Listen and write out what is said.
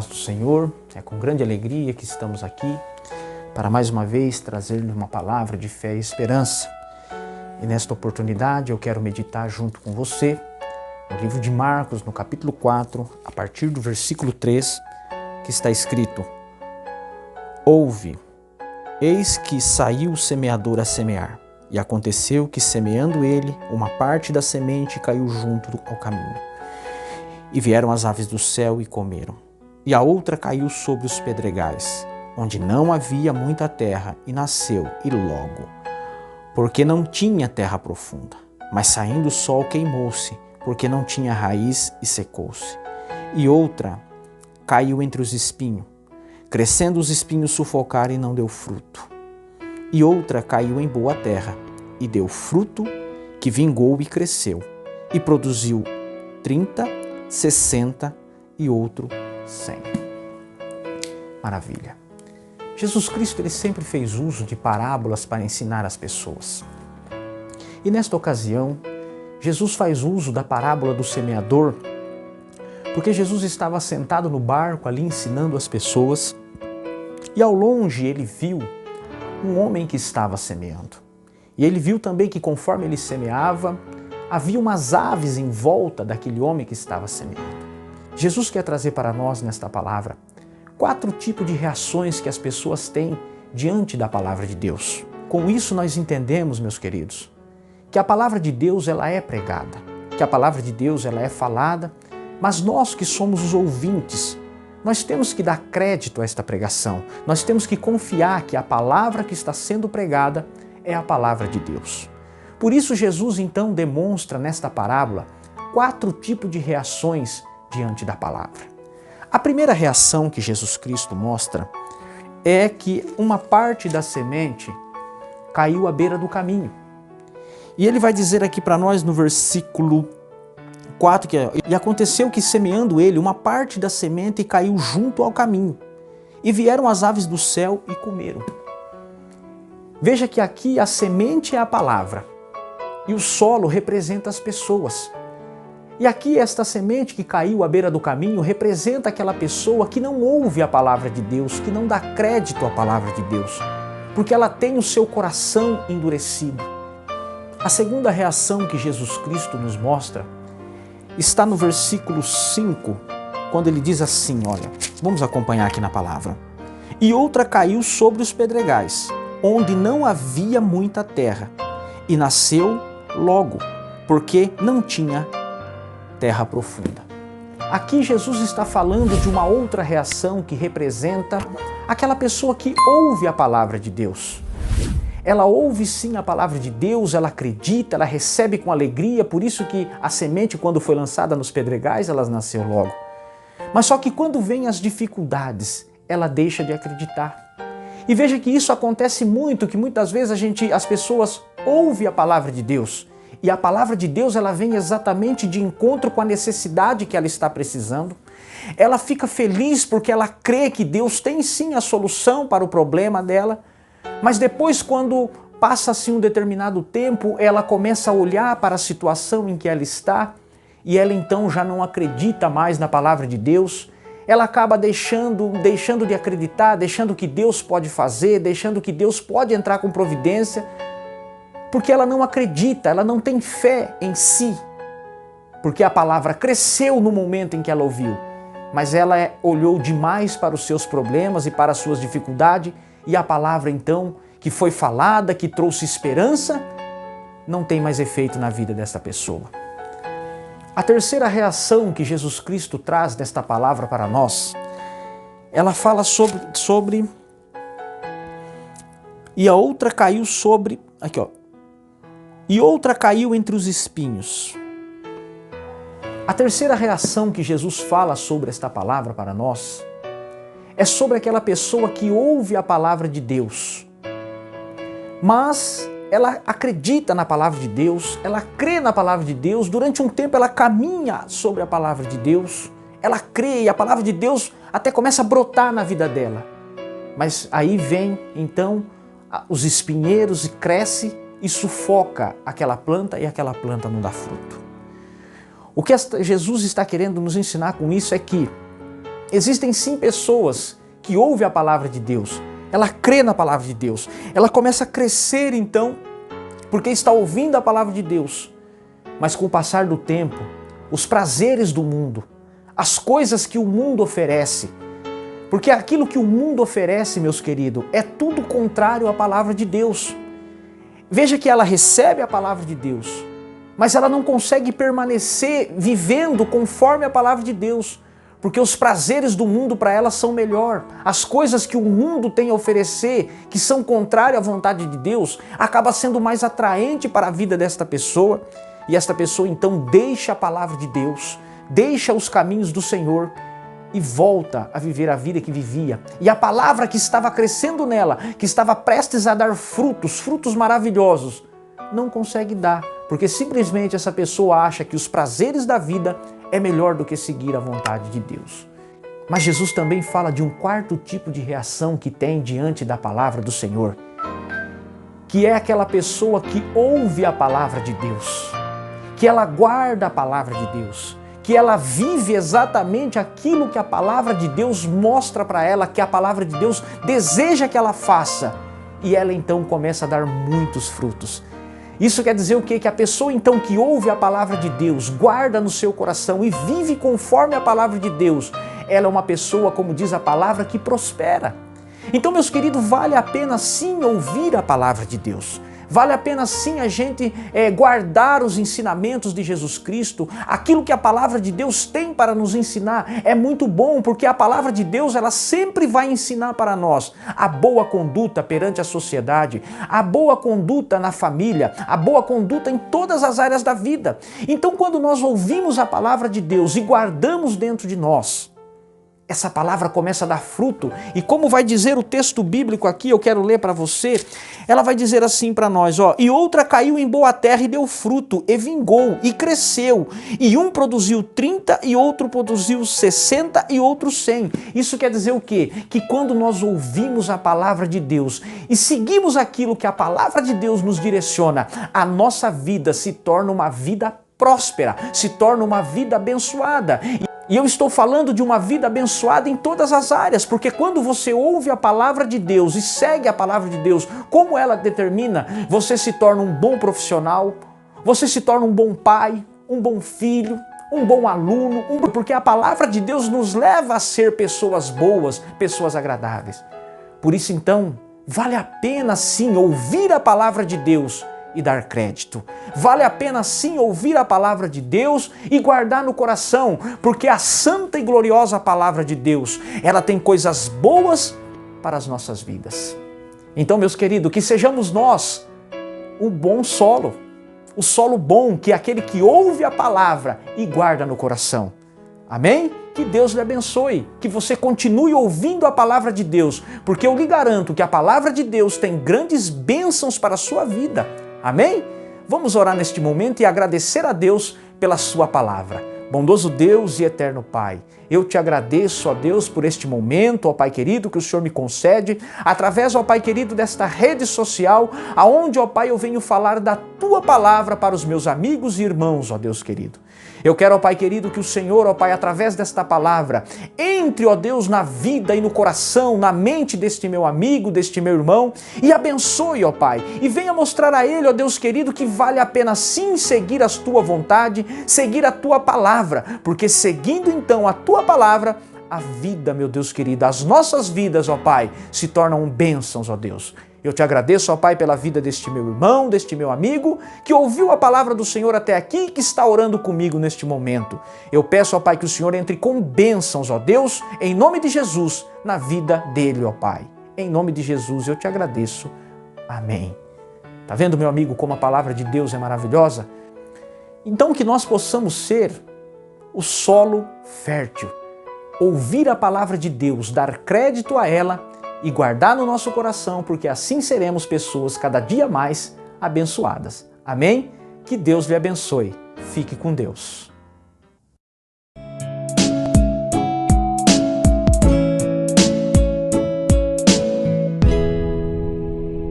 paz do Senhor, é com grande alegria que estamos aqui para mais uma vez trazer-lhe uma palavra de fé e esperança. E nesta oportunidade eu quero meditar junto com você no livro de Marcos, no capítulo 4, a partir do versículo 3, que está escrito: Ouve, eis que saiu o semeador a semear, e aconteceu que, semeando ele, uma parte da semente caiu junto ao caminho. E vieram as aves do céu e comeram. E a outra caiu sobre os pedregais, onde não havia muita terra, e nasceu, e logo, porque não tinha terra profunda. Mas saindo o sol queimou-se, porque não tinha raiz, e secou-se. E outra caiu entre os espinhos, crescendo os espinhos sufocaram e não deu fruto. E outra caiu em boa terra, e deu fruto, que vingou e cresceu, e produziu 30, 60 e outro 100. Maravilha. Jesus Cristo ele sempre fez uso de parábolas para ensinar as pessoas. E nesta ocasião, Jesus faz uso da parábola do semeador, porque Jesus estava sentado no barco ali ensinando as pessoas, e ao longe ele viu um homem que estava semeando. E ele viu também que conforme ele semeava, havia umas aves em volta daquele homem que estava semeando. Jesus quer trazer para nós nesta palavra 4 tipos de reações que as pessoas têm diante da palavra de Deus. Com isso nós entendemos, meus queridos, que a palavra de Deus ela é pregada, que a palavra de Deus ela é falada, mas nós que somos os ouvintes, nós temos que dar crédito a esta pregação, nós temos que confiar que a palavra que está sendo pregada é a palavra de Deus. Por isso Jesus então demonstra nesta parábola 4 tipos de reações diante da palavra. A primeira reação que Jesus Cristo mostra é que uma parte da semente caiu à beira do caminho. E ele vai dizer aqui para nós no versículo 4 que e aconteceu que semeando ele uma parte da semente caiu junto ao caminho, e vieram as aves do céu e comeram. Veja que aqui a semente é a palavra e o solo representa as pessoas. E aqui esta semente que caiu à beira do caminho representa aquela pessoa que não ouve a palavra de Deus, que não dá crédito à palavra de Deus, porque ela tem o seu coração endurecido. A segunda reação que Jesus Cristo nos mostra está no versículo 5, quando ele diz assim, olha, vamos acompanhar aqui na palavra. E outra caiu sobre os pedregais, onde não havia muita terra, e nasceu logo, porque não tinha terra profunda. Aqui Jesus está falando de uma outra reação que representa aquela pessoa que ouve a palavra de Deus. Ela ouve sim a palavra de Deus, ela acredita, ela recebe com alegria, por isso que a semente, quando foi lançada nos pedregais, ela nasceu logo. Mas só que quando vem as dificuldades, ela deixa de acreditar. E veja que isso acontece muito, que muitas vezes as pessoas ouvem a palavra de Deus, e a palavra de Deus ela vem exatamente de encontro com a necessidade que ela está precisando. Ela fica feliz porque ela crê que Deus tem sim a solução para o problema dela, mas depois, quando passa-se um determinado tempo, ela começa a olhar para a situação em que ela está e ela então já não acredita mais na palavra de Deus. Ela acaba deixando de acreditar, deixando que Deus pode fazer, deixando que Deus pode entrar com providência, porque ela não acredita, ela não tem fé em si, porque a palavra cresceu no momento em que ela ouviu, mas ela olhou demais para os seus problemas e para as suas dificuldades, e a palavra então, que foi falada, que trouxe esperança, não tem mais efeito na vida dessa pessoa. A terceira reação que Jesus Cristo traz nesta palavra para nós, ela fala sobre e a outra caiu sobre, aqui ó, e outra caiu entre os espinhos. A terceira reação que Jesus fala sobre esta palavra para nós é sobre aquela pessoa que ouve a palavra de Deus, mas ela acredita na palavra de Deus, ela crê na palavra de Deus, durante um tempo ela caminha sobre a palavra de Deus, ela crê e a palavra de Deus até começa a brotar na vida dela. Mas aí vem então os espinheiros e cresce e sufoca aquela planta e aquela planta não dá fruto. O que Jesus está querendo nos ensinar com isso é que Existem sim pessoas que ouvem a palavra de Deus, ela crê na palavra de Deus, ela começa a crescer então, porque está ouvindo a palavra de Deus. Mas com o passar do tempo, os prazeres do mundo, as coisas que o mundo oferece, porque aquilo que o mundo oferece, meus queridos, é tudo contrário à palavra de Deus. Veja que ela recebe a palavra de Deus, mas ela não consegue permanecer vivendo conforme a palavra de Deus, porque os prazeres do mundo para ela são melhor. As coisas que o mundo tem a oferecer, que são contrárias à vontade de Deus, acaba sendo mais atraente para a vida desta pessoa, e esta pessoa então deixa a palavra de Deus, deixa os caminhos do Senhor e volta a viver a vida que vivia. E a palavra que estava crescendo nela, que estava prestes a dar frutos, frutos maravilhosos, não consegue dar, porque simplesmente essa pessoa acha que os prazeres da vida é melhor do que seguir a vontade de Deus. Mas Jesus também fala de um quarto tipo de reação que tem diante da palavra do Senhor, que é aquela pessoa que ouve a palavra de Deus, que ela guarda a palavra de Deus, que ela vive exatamente aquilo que a palavra de Deus mostra para ela, que a palavra de Deus deseja que ela faça, e ela então começa a dar muitos frutos. Isso quer dizer o quê? Que a pessoa então que ouve a palavra de Deus, guarda no seu coração e vive conforme a palavra de Deus, ela é uma pessoa, como diz a palavra, que prospera. Então, meus queridos, vale a pena sim ouvir a palavra de Deus. Vale a pena sim a gente guardar os ensinamentos de Jesus Cristo, aquilo que a palavra de Deus tem para nos ensinar. É muito bom, porque a palavra de Deus ela sempre vai ensinar para nós a boa conduta perante a sociedade, a boa conduta na família, a boa conduta em todas as áreas da vida. Então, quando nós ouvimos a palavra de Deus e guardamos dentro de nós, essa palavra começa a dar fruto, e como vai dizer o texto bíblico aqui, eu quero ler para você, ela vai dizer assim para nós, ó: e outra caiu em boa terra e deu fruto, e vingou, e cresceu, e um produziu 30, e outro produziu 60, e outro 100. Isso quer dizer o quê? Que quando nós ouvimos a palavra de Deus e seguimos aquilo que a palavra de Deus nos direciona, a nossa vida se torna uma vida próspera, se torna uma vida abençoada. E eu estou falando de uma vida abençoada em todas as áreas, porque quando você ouve a palavra de Deus e segue a palavra de Deus, como ela determina, você se torna um bom profissional, você se torna um bom pai, um bom filho, um bom aluno, porque a palavra de Deus nos leva a ser pessoas boas, pessoas agradáveis. Por isso, então, vale a pena sim ouvir a palavra de Deus e dar crédito. Vale a pena sim ouvir a palavra de Deus e guardar no coração, porque a santa e gloriosa palavra de Deus, ela tem coisas boas para as nossas vidas. Então, meus queridos, que sejamos nós o bom solo, o solo bom, que é aquele que ouve a palavra e guarda no coração. Amém? Que Deus lhe abençoe, que você continue ouvindo a palavra de Deus, porque eu lhe garanto que a palavra de Deus tem grandes bênçãos para a sua vida. Amém? Vamos orar neste momento e agradecer a Deus pela sua palavra. Bondoso Deus e eterno Pai, eu te agradeço, ó Deus, por este momento, ó Pai querido, que o Senhor me concede, através, ó Pai querido, desta rede social, aonde, ó Pai, eu venho falar da tua palavra para os meus amigos e irmãos, ó Deus querido. Eu quero, ó Pai querido, que o Senhor, ó Pai, através desta palavra, entre, ó Deus, na vida e no coração, na mente deste meu amigo, deste meu irmão, e abençoe, ó Pai, e venha mostrar a ele, ó Deus querido, que vale a pena sim seguir a tua vontade, seguir a tua palavra, porque seguindo então a tua palavra, a vida, meu Deus querido, as nossas vidas, ó Pai, se tornam bênçãos, ó Deus. Eu te agradeço, ó Pai, pela vida deste meu irmão, deste meu amigo, que ouviu a palavra do Senhor até aqui e que está orando comigo neste momento. Eu peço, ó Pai, que o Senhor entre com bênçãos, ó Deus, em nome de Jesus, na vida dele, ó Pai. Em nome de Jesus eu te agradeço. Amém. Tá vendo, meu amigo, como a palavra de Deus é maravilhosa? Então que nós possamos ser o solo fértil, ouvir a palavra de Deus, dar crédito a ela e guardar no nosso coração, porque assim seremos pessoas cada dia mais abençoadas. Amém? Que Deus lhe abençoe. Fique com Deus.